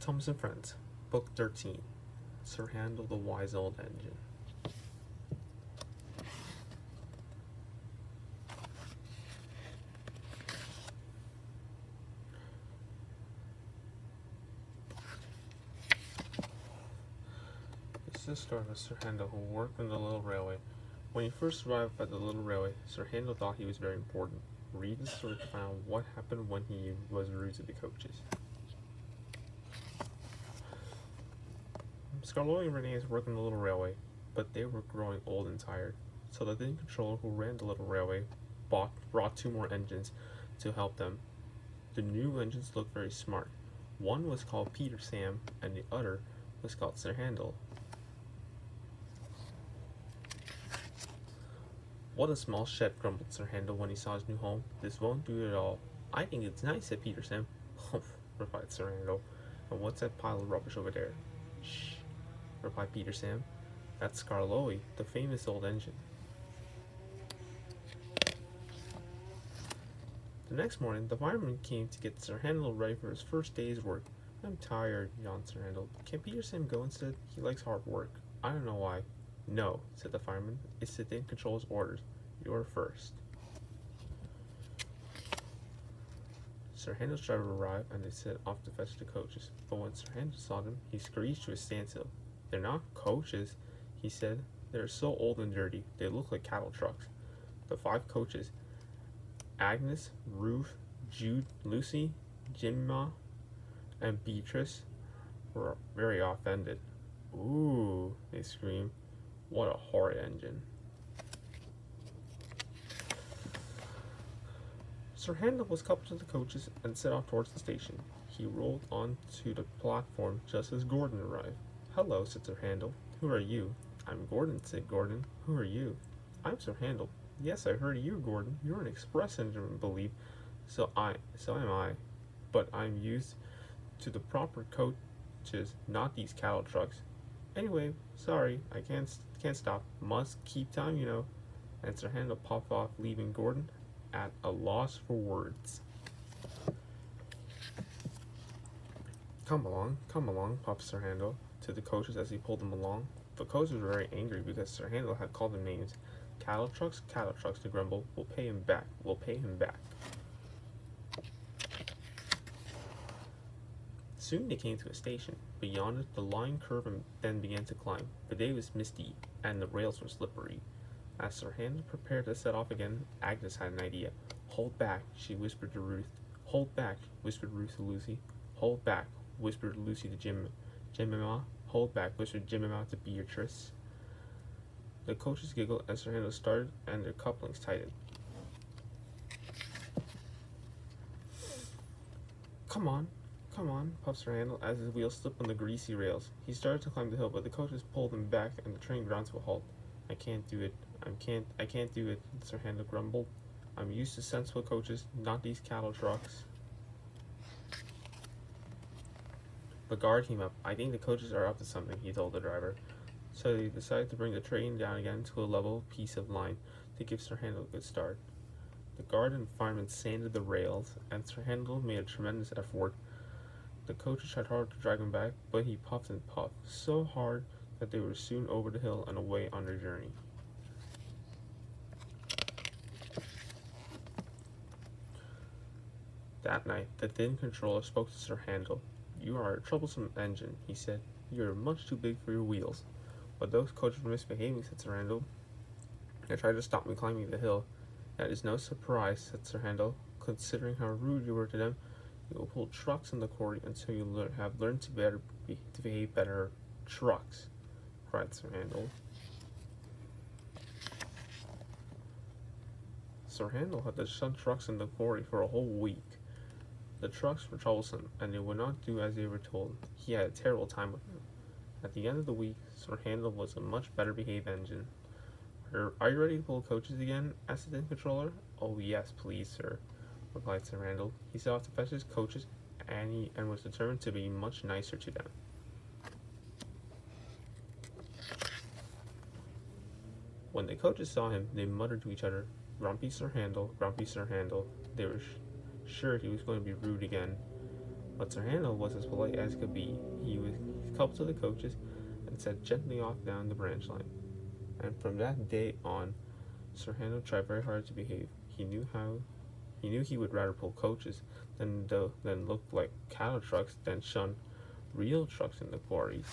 Thomas and Friends, Book 13, Sir Handel the Wise Old Engine. This is the story of Sir Handel, who worked on the little railway. When he first arrived at the little railway, Sir Handel thought he was very important. Read the story to find out what happened when he was rude to the coaches. Scarlotti and Renee's worked on the little railway, but they were growing old and tired. So the then controller who ran the little railway brought 2 more engines to help them. The new engines looked very smart. One was called Peter Sam, and the other was called Sir Handel. What a small shed, grumbled Sir Handel when he saw his new home. This won't do at all. I think it's nice, said Peter Sam. Humph, replied Sir Handel. And what's that pile of rubbish over there? Shh, replied Peter Sam. That's Scarlotti, the famous old engine. The next morning, the fireman came to get Sir Handel ready for his first day's work. I'm tired, yawned Sir Handel. Can Peter Sam go instead? He likes hard work. I don't know why. No, said the fireman. It's the thing controls orders. You're first. Sir Handel's driver arrived, and they set off to fetch the coaches. But when Sir Handel saw them, he screeched to a standstill. They're not coaches, he said. They're so old and dirty. They look like cattle trucks. The 5 coaches, Agnes, Ruth, Jude, Lucy, Jemima, and Beatrice, were very offended. Ooh, they screamed. What a horrid engine. Sir Handel was coupled to the coaches and set off towards the station. He rolled onto the platform just as Gordon arrived. Hello, said Sir Handel. Who are you? I'm Gordon, said Gordon. Who are you? I'm Sir Handel. Yes, I heard of you, Gordon. You're an express engine, I believe. So am I. But I'm used to the proper coaches, not these cattle trucks. Anyway, sorry, I can't stop. Must keep time, you know. And Sir Handel popped off, leaving Gordon at a loss for words. Come along, popped Sir Handel to the coaches as he pulled them along. The coaches were very angry because Sir Handel had called them names. Cattle trucks, they grumbled. We'll pay him back. Soon they came to a station. Beyond it, the line curved and then began to climb. The day was misty, and the rails were slippery. As Sir Handel prepared to set off again, Agnes had an idea. Hold back, she whispered to Ruth. Hold back, whispered Ruth to Lucy. Hold back, whispered Lucy to Jemima. Hold back, whispered Jemima to Beatrice. The coaches giggled as Sir Handel started, and their couplings tightened. Come on, puffed Sir Handel as his wheels slipped on the greasy rails. He started to climb the hill, but the coaches pulled him back, and the train ground to a halt. I can't do it, Sir Handel grumbled. I'm used to sensible coaches, not these cattle trucks. The guard came up. I think the coaches are up to something, he told the driver. So they decided to bring the train down again to a level piece of line to give Sir Handel a good start. The guard and firemen sanded the rails, and Sir Handel made a tremendous effort. The coaches tried hard to drag him back, but he puffed and puffed so hard that they were soon over the hill and away on their journey. That night, the thin controller spoke to Sir Handel. You are a troublesome engine, he said. You are much too big for your wheels. But those coaches were misbehaving, said Sir Handel. They tried to stop me climbing the hill. That is no surprise, said Sir Handel. Considering how rude you were to them, you will pull trucks in the quarry until you have learned to behave better. Trucks, cried Sir Handel. Sir Handel had to shun trucks in the quarry for a whole week. The trucks were troublesome, and they would not do as they were told. He had a terrible time with them. At the end of the week, Sir Handel was a much better behaved engine. Are you ready to pull coaches again? Asked the then controller. Oh yes, please, sir, replied Sir Handel. He set off to fetch his coaches, and was determined to be much nicer to them. When the coaches saw him, they muttered to each other, Grumpy Sir Handel, Grumpy Sir Handel. They were sure he was going to be rude again. But Sir Handel was as polite as could be. He was coupled to the coaches and set gently off down the branch line. And from that day on, Sir Handel tried very hard to behave. He knew he would rather pull coaches than look like cattle trucks than shun real trucks in the quarries.